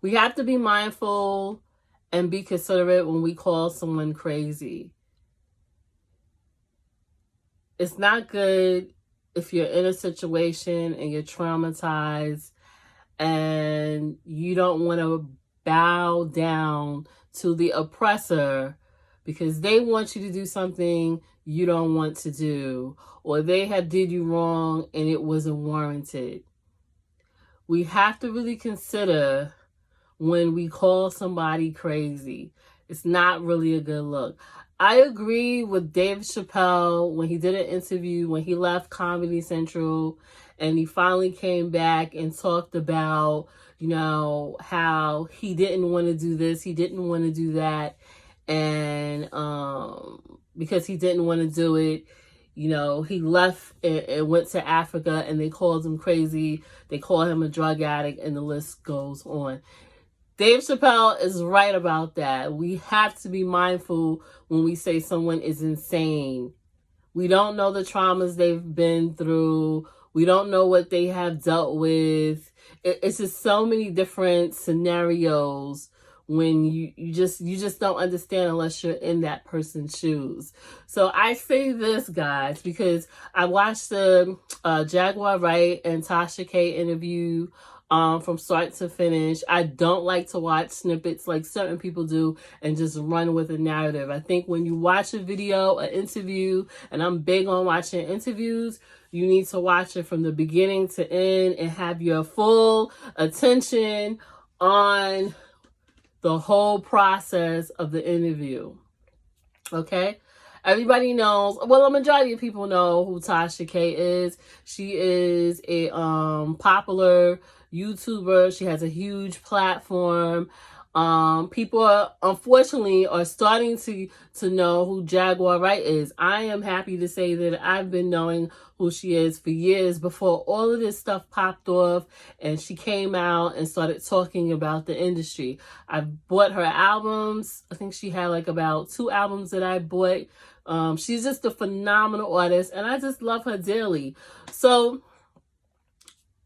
We have to be mindful and be considerate when we call someone crazy. It's not good if you're in a situation and you're traumatized and you don't want to bow down to the oppressor because they want you to do something you don't want to do, or they have did you wrong and it wasn't warranted. We have to really consider when we call somebody crazy. It's not really a good look. I agree with Dave Chappelle when he did an interview, when he left Comedy Central and he finally came back and talked about, how he didn't want to do this, he didn't want to do that. And because he didn't want to do it, he left and went to Africa and they called him crazy. They called him a drug addict and the list goes on. Dave Chappelle is right about that. We have to be mindful when we say someone is insane. We don't know the traumas they've been through. We don't know what they have dealt with. It's just so many different scenarios when you just don't understand unless you're in that person's shoes. So I say this, guys, because I watched the Jaguar Wright and Tasha K interview from start to finish. I don't like to watch snippets like certain people do and just run with a narrative. I think when you watch a video, an interview, and I'm big on watching interviews, you need to watch it from the beginning to end and have your full attention on the whole process of the interview. Okay? Everybody knows, well, a majority of people know who Tasha K is. She is a popular YouTuber. She has a huge platform. People unfortunately are starting to know who Jaguar Wright is. I am happy to say that I've been knowing who she is for years before all of this stuff popped off and she came out and started talking about the industry. I bought her albums. I think she had like about 2 albums that I bought. She's just a phenomenal artist and I just love her dearly. So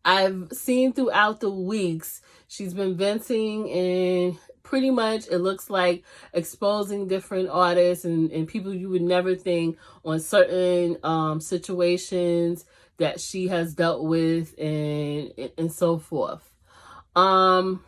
I've seen throughout the weeks, she's been venting and pretty much it looks like exposing different artists and people you would never think on certain situations that she has dealt with and so forth. I'm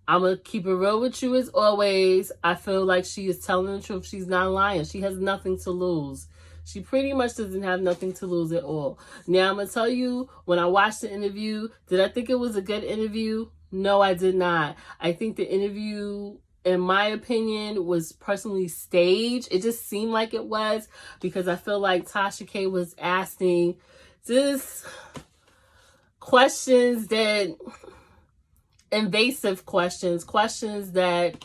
going to keep it real with you as always. I feel like she is telling the truth. She's not lying. She has nothing to lose. She pretty much doesn't have nothing to lose at all. Now, I'm going to tell you, when I watched the interview, did I think it was a good interview? No, I did not. I think the interview, in my opinion, was personally staged. It just seemed like it was because I feel like Tasha K was asking just questions that, invasive questions that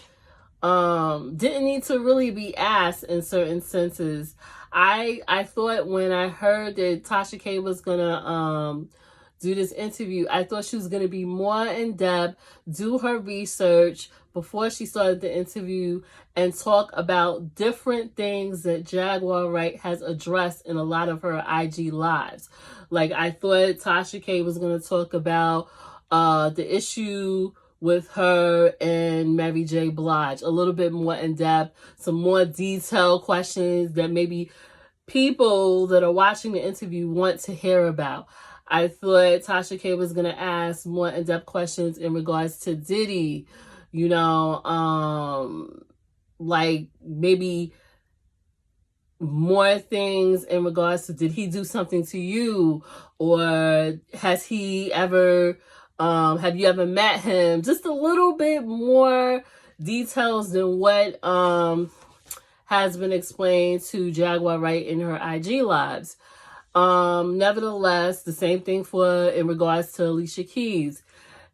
didn't need to really be asked in certain senses. I thought when I heard that Tasha K was gonna do this interview, I thought she was gonna be more in depth, do her research before she started the interview and talk about different things that Jaguar Wright has addressed in a lot of her IG lives. Like I thought Tasha K was gonna talk about the issue with her and Mary J. Blige, a little bit more in depth, some more detailed questions that maybe people that are watching the interview want to hear about. I thought Tasha K was going to ask more in-depth questions in regards to Diddy, like maybe more things in regards to, did he do something to you, or has he ever have you ever met him? Just a little bit more details than what has been explained to Jaguar Wright in her IG lives. Nevertheless, the same thing in regards to Alicia Keys.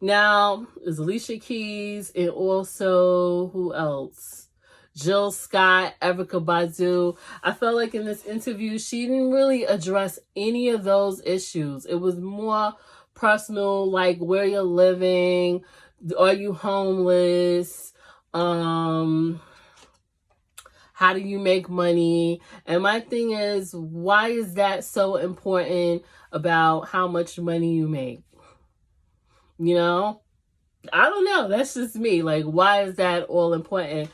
Now, is Alicia Keys and also who else? Jill Scott, Erykah Badu. I felt like in this interview, she didn't really address any of those issues. It was more personal, like where you're living, are you homeless, how do you make money? And my thing is, why is that so important about how much money you make? I don't know. That's just me. Like, why is that all important?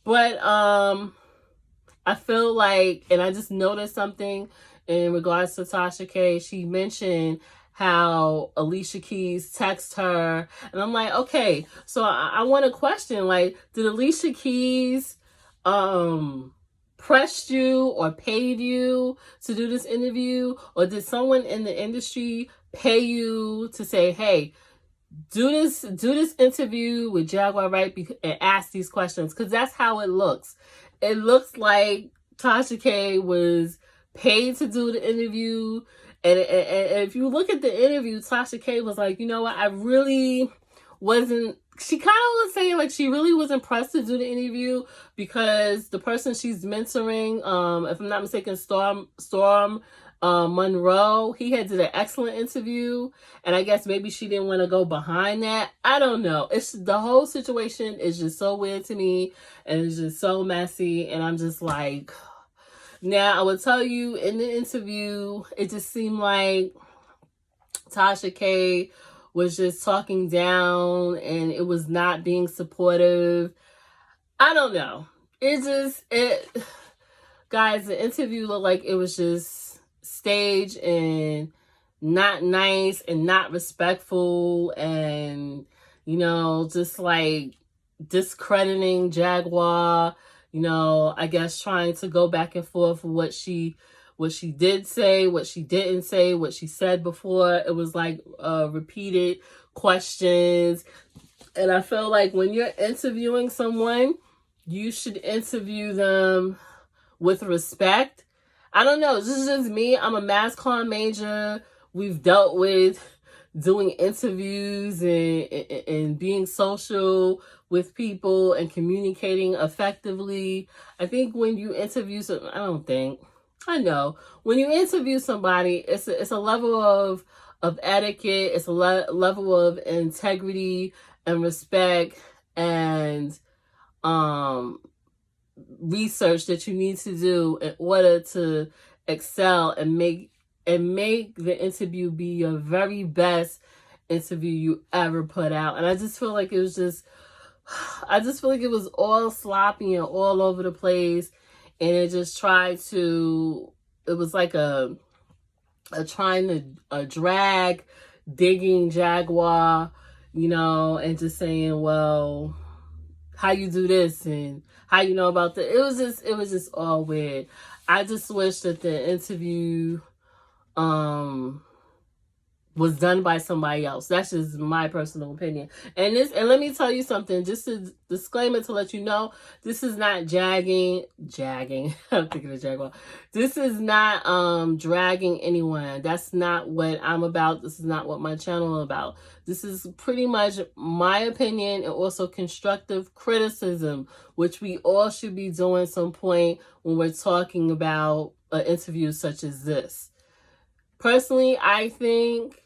But I feel like, and I just noticed something in regards to Tasha K. She mentioned how Alicia Keys text her, and I'm like, okay, so I want to question, like, did Alicia Keys pressed you or paid you to do this interview, or did someone in the industry pay you to say, hey, do this interview with Jaguar Wright and ask these questions? Because that's how it looks. It looks like Tasha K was paid to do the interview, and if you look at the interview, Tasha K was like, you know what, I really wasn't. She kind of was saying like she really was impressed to do the interview because the person she's mentoring, if I'm not mistaken, Storm Monroe, he had did an excellent interview, and I guess maybe she didn't want to go behind that. I don't know. It's the whole situation is just so weird to me, and it's just so messy, and I'm just like, now I would tell you in the interview, it just seemed like Tasha K was just talking down, and it was not being supportive. I don't know. Guys, the interview looked like it was just staged and not nice and not respectful, and, you know, just like discrediting Jaguar, you know, I guess trying to go back and forth what she did say, what she didn't say, what she said before. It was like repeated questions. And I feel like when you're interviewing someone, you should interview them with respect. I don't know. This is just me. I'm a mass comm major. We've dealt with doing interviews and being social with people and communicating effectively. I think when you interview I know. When you interview somebody, it's a level of etiquette. It's a level of integrity and respect and research that you need to do in order to excel and make the interview be your very best interview you ever put out. And I just feel like it was all sloppy and all over the place, and it just it was like a drag digging Jaguar, you know, and just saying, well, how you do this and how you know about that. It was just all weird. I just wish that the interview was done by somebody else. That's just my personal opinion. And let me tell you something, just a disclaimer to let you know, this is not jagging. I'm thinking of Jaguar. This is not dragging anyone. That's not what I'm about. This is not what my channel is about. This is pretty much my opinion and also constructive criticism, which we all should be doing some point when we're talking about an interview such as this. Personally, I think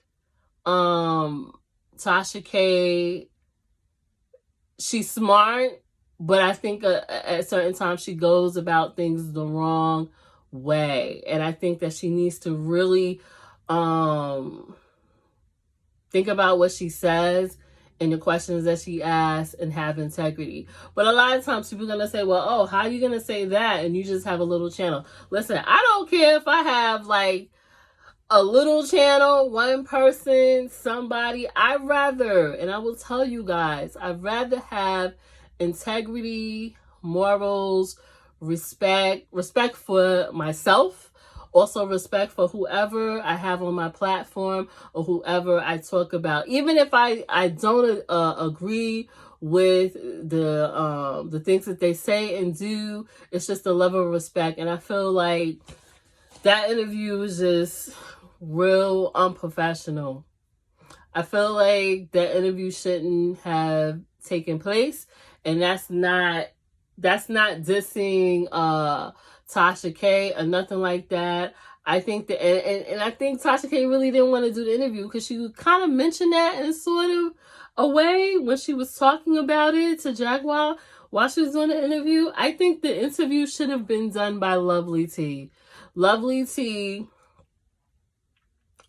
Tasha K, she's smart, but I think at certain times she goes about things the wrong way. And I think that she needs to really think about what she says and the questions that she asks and have integrity. But a lot of times people are going to say, well, oh, how are you going to say that? And you just have a little channel. Listen, I don't care if I have like a little channel, one person, somebody. I'd rather, and I will tell you guys, I'd rather have integrity, morals, respect for myself, also respect for whoever I have on my platform or whoever I talk about. Even if I don't agree with the things that they say and do, it's just a level of respect. And I feel like that interview was just real unprofessional. I feel like that interview shouldn't have taken place, and that's not dissing Tasha K or nothing like that. I think that, and I think Tasha K really didn't want to do the interview because she kind of mentioned that in sort of a way when she was talking about it to Jaguar while she was doing the interview. I think the interview should have been done by Lovely T. Lovely T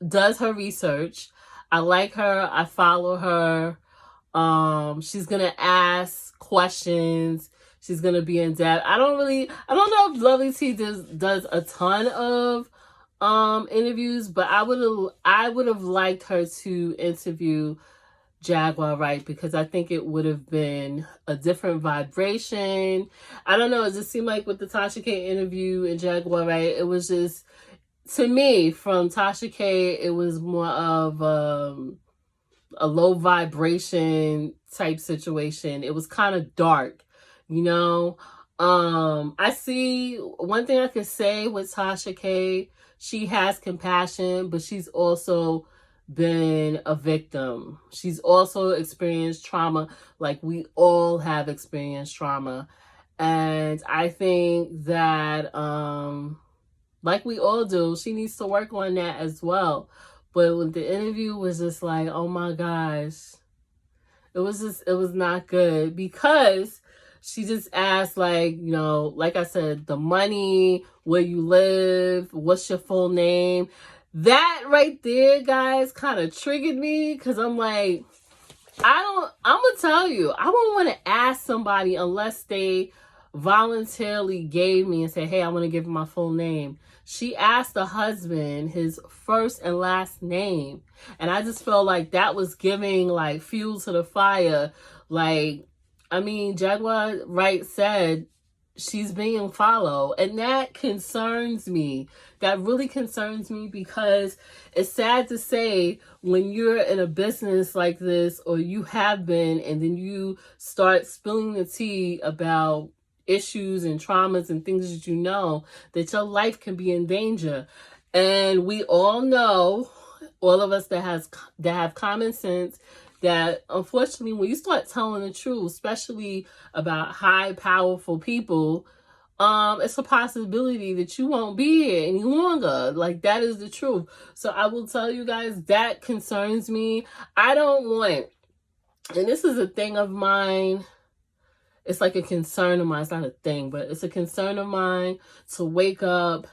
does her research. I like her. I follow her. She's gonna ask questions. She's gonna be in depth. I don't know if Lovely T does a ton of interviews, but I would have liked her to interview Jaguar Wright, because I think it would have been a different vibration. I don't know, it just seemed like with the Tasha K interview and Jaguar Wright, it was just, to me, from Tasha K, it was more of a low vibration type situation. It was kind of dark, you know. I see one thing I could say with Tasha K, she has compassion, but she's also been a victim. She's also experienced trauma, like we all have experienced trauma. And I think that like we all do, she needs to work on that as well. But when the interview was just like, oh my gosh, it was not good, because she just asked, like, you know, like I said, the money, where you live, what's your full name. That right there, guys, kind of triggered me, because I'm like, I'm going to tell you, I wouldn't want to ask somebody unless they voluntarily gave me and said, hey, I want to give you my full name. She asked the husband his first and last name. And I just felt like that was giving like fuel to the fire. Like, I mean, Jaguar Wright said she's being followed. And that concerns me. That really concerns me, because it's sad to say, when you're in a business like this, or you have been, and then you start spilling the tea about issues and traumas and things that you know, that your life can be in danger. And we all know, all of us that have common sense, that unfortunately when you start telling the truth, especially about high powerful people, it's a possibility that you won't be here any longer. Like, that is the truth. So I will tell you guys, that concerns me. I don't want, and this is a thing of mine, it's like a concern of mine. It's not a thing, but it's a concern of mine to wake up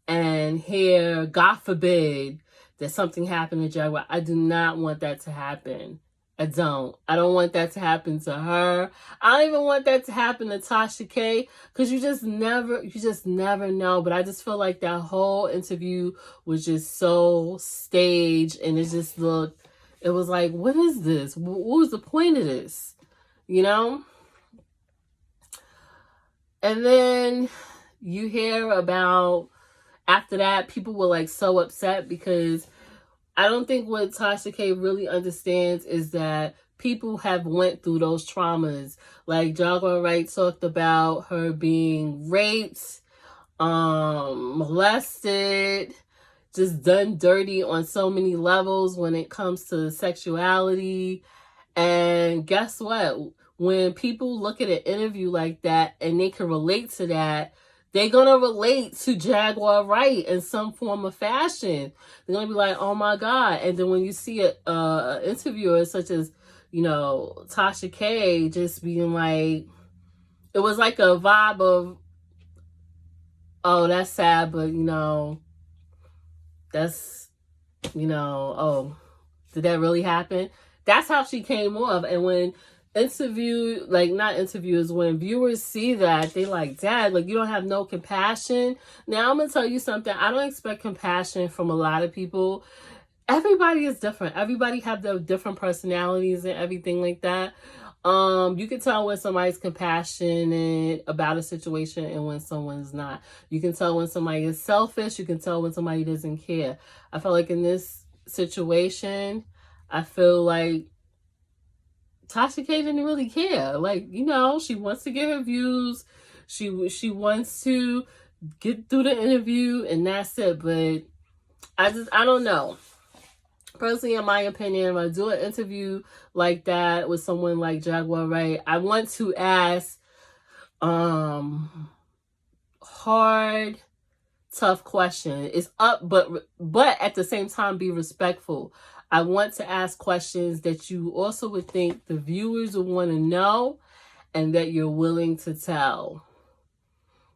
and hear, God forbid, that something happened to Jaguar. I do not want that to happen. I don't want that to happen to her. I don't even want that to happen to Tasha K, because you just never know. But I just feel like that whole interview was just so staged, and it was like, what is this? What was the point of this? You know? And then you hear about, after that, people were like so upset, because I don't think what Tasha K really understands is that people have went through those traumas. Like, Jaguar Wright talked about her being raped, molested, just done dirty on so many levels when it comes to sexuality. And guess what? When people look at an interview like that and they can relate to that, they're going to relate to Jaguar Wright in some form of fashion. They're going to be like, oh my God. And then when you see an interviewer such as, you know, Tasha K, just being like, it was like a vibe of, oh, that's sad, but, you know, that's, you know, oh, did that really happen? That's how she came off. And when when viewers see that, they like, Dad, like, you don't have no compassion. Now, I'm going to tell you something. I don't expect compassion from a lot of people. Everybody is different. Everybody have their different personalities and everything like that. You can tell when somebody's compassionate about a situation and when someone's not. You can tell when somebody is selfish. You can tell when somebody doesn't care. I feel like in this situation, I feel like Tasha K didn't really care. Like, you know, she wants to get her views. She wants to get through the interview, and that's it. But I don't know. Personally, in my opinion, if I do an interview like that with someone like Jaguar Wright, I want to ask hard, tough question. It's up, but at the same time, be respectful. I want to ask questions that you also would think the viewers would want to know, and that you're willing to tell.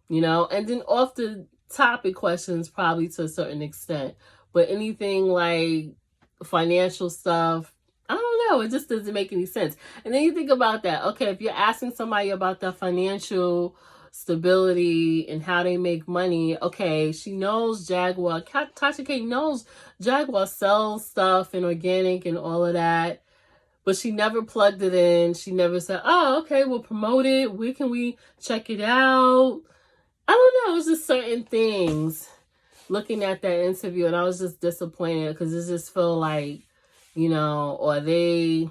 You know, and then off the topic questions, probably to a certain extent. But anything like financial stuff, I don't know. It just doesn't make any sense. And then you think about that. Okay, if you're asking somebody about their financial stability and how they make money, okay, she knows Jaguar. Tasha K knows Jaguar sells stuff and organic and all of that. But she never plugged it in. She never said, oh, okay, we'll promote it. Where can we check it out? I don't know. It's just certain things. Looking at that interview, and I was just disappointed because it just felt like, it's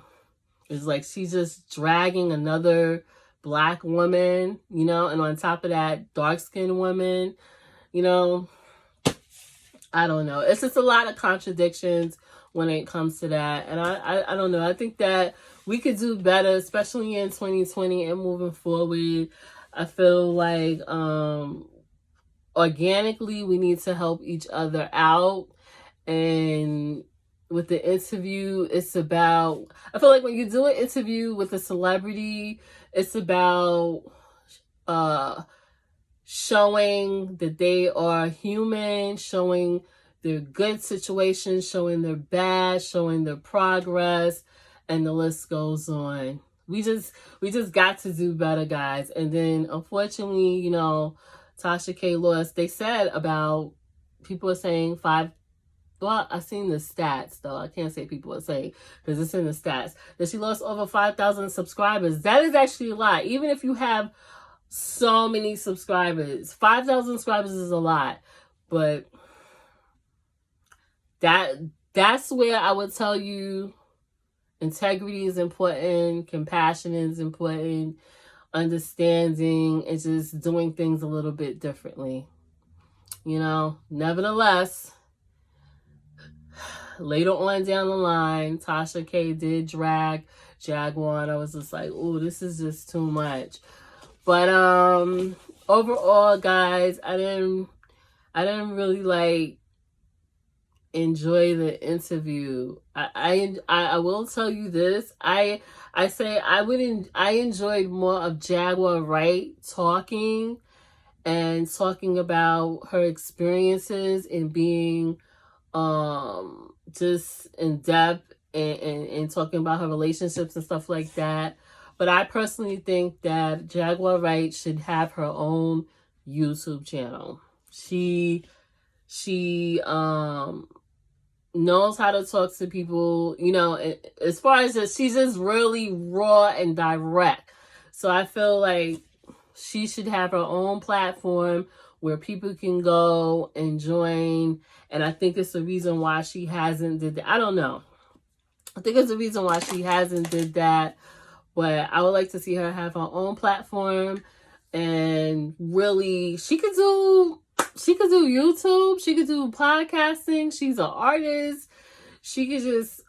like she's just dragging another black woman, and on top of that, dark-skinned woman, I don't know. It's just a lot of contradictions when it comes to that. And I don't know. I think that we could do better, especially in 2020 and moving forward. I feel like organically we need to help each other out. And with the interview, it's about, I feel like when you do an interview with a celebrity, it's about showing that they are human, showing their good situations, showing their bad, showing their progress, and the list goes on. We just got to do better, guys. And then unfortunately, Tasha K lost. They said about, people are saying well, I've seen the stats, though. I can't say people are saying, because it's in the stats, that she lost over 5,000 subscribers. That is actually a lot. Even if you have so many subscribers, 5,000 subscribers is a lot. But that's where I would tell you integrity is important, compassion is important, understanding, and just doing things a little bit differently. Nevertheless, later on down the line, Tasha K did drag Jaguar, and I was just like, oh, this is just too much. But overall, guys, I didn't really enjoy the interview. I will tell you this. I enjoyed more of Jaguar Wright talking about her experiences and being just in depth and talking about her relationships and stuff like that. But I personally think that Jaguar Wright should have her own YouTube channel. She knows how to talk to people, as far as she's just really raw and direct. So I feel like she should have her own platform where people can go and join. And I think it's the reason why she hasn't did that. I don't know. I think it's the reason why she hasn't did that. But I would like to see her have her own platform, and really, she could do YouTube, she could do podcasting. She's an artist. She could just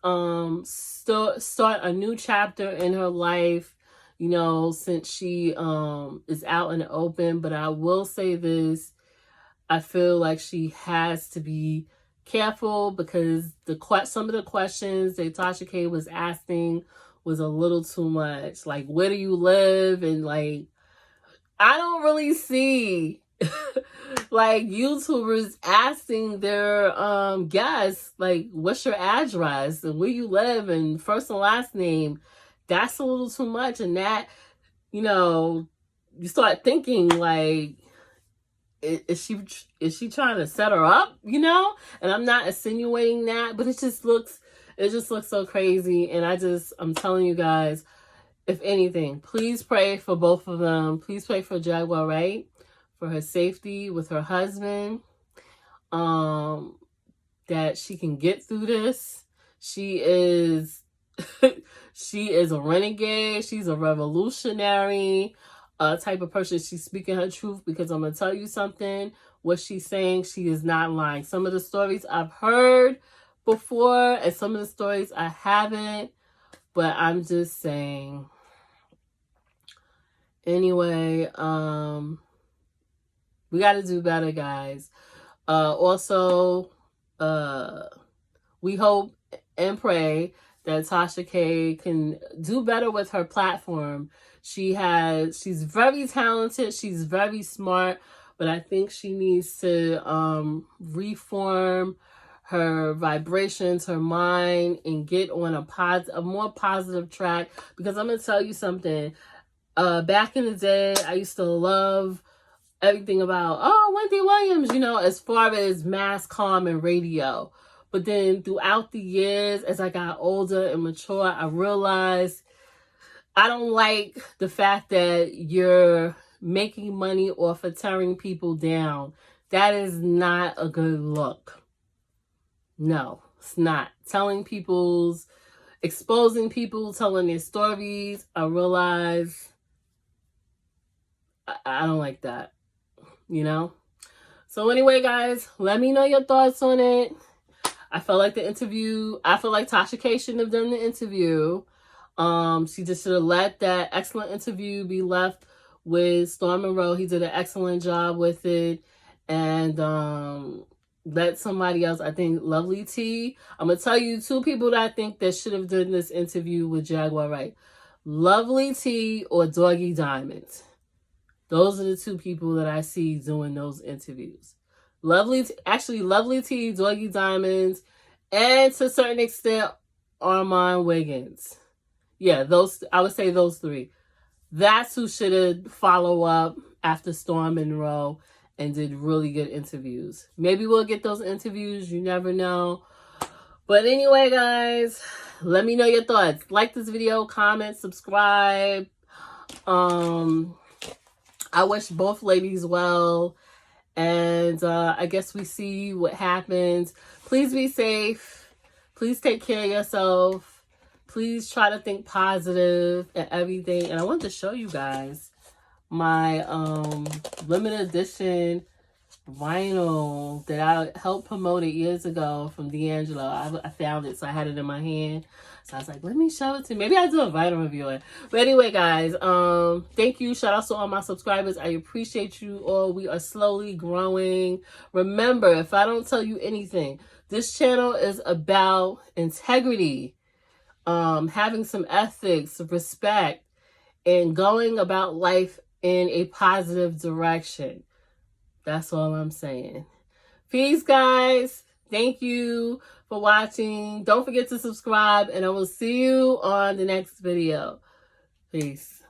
start a new chapter in her life, since she is out in the open. But I will say this, I feel like she has to be careful, because some of the questions that Tasha K was asking was a little too much. Like, where do you live? And I don't really see YouTubers asking their guests, what's your address and where you live and first and last name. That's a little too much. And that, you start thinking, is she trying to set her up, And I'm not insinuating that, but it just looks so crazy. And I'm telling you guys, if anything, please pray for both of them. Please pray for Jaguar Wright, for her safety with her husband, that she can get through this. She is a renegade. She's a revolutionary type of person. She's speaking her truth, because I'm going to tell you something. What she's saying, she is not lying. Some of the stories I've heard before, and some of the stories I haven't, but I'm just saying. Anyway, we got to do better, guys. Also, we hope and pray that Tasha K can do better with her platform. She's very talented. She's very smart, but I think she needs to reform her vibrations, her mind, and get on a more positive track. Because I'm going to tell you something. Back in the day, I used to love everything about, Wendy Williams, as far as mass comm and radio. But then throughout the years, as I got older and mature, I realized I don't like the fact that you're making money off of tearing people down. That is not a good look. No, it's not. Exposing people, telling their stories. I realize I don't like that, So anyway, guys, let me know your thoughts on it. I feel like Tasha K shouldn't have done the interview. She just should have let that excellent interview be left with Storm Monroe. He did an excellent job with it. And let somebody else, I think Lovely T. I'm going to tell you 2 people that I think that should have done this interview with Jaguar Wright. Lovely T or Doggy Diamond. Those are the 2 people that I see doing those interviews. Lovely T, Doggy Diamonds, and to a certain extent, Armand Wiggins. Yeah, I would say those 3. That's who should have followed up after Storm Monroe and did really good interviews. Maybe we'll get those interviews. You never know. But anyway, guys, let me know your thoughts. Like this video, comment, subscribe. I wish both ladies well. And I guess we see what happens. Please be safe. Please take care of yourself. Please try to think positive and everything. And I wanted to show you guys my limited edition vinyl that I helped promote it years ago from D'Angelo. I found it, so I had it in my hand. So I was like, let me show it to you. Maybe I'll do a vinyl review. But anyway, guys, thank you. Shout out to all my subscribers. I appreciate you all. We are slowly growing. Remember, if I don't tell you anything, this channel is about integrity, having some ethics, respect, and going about life in a positive direction. That's all I'm saying. Peace, guys. Thank you for watching. Don't forget to subscribe, and I will see you on the next video. Peace.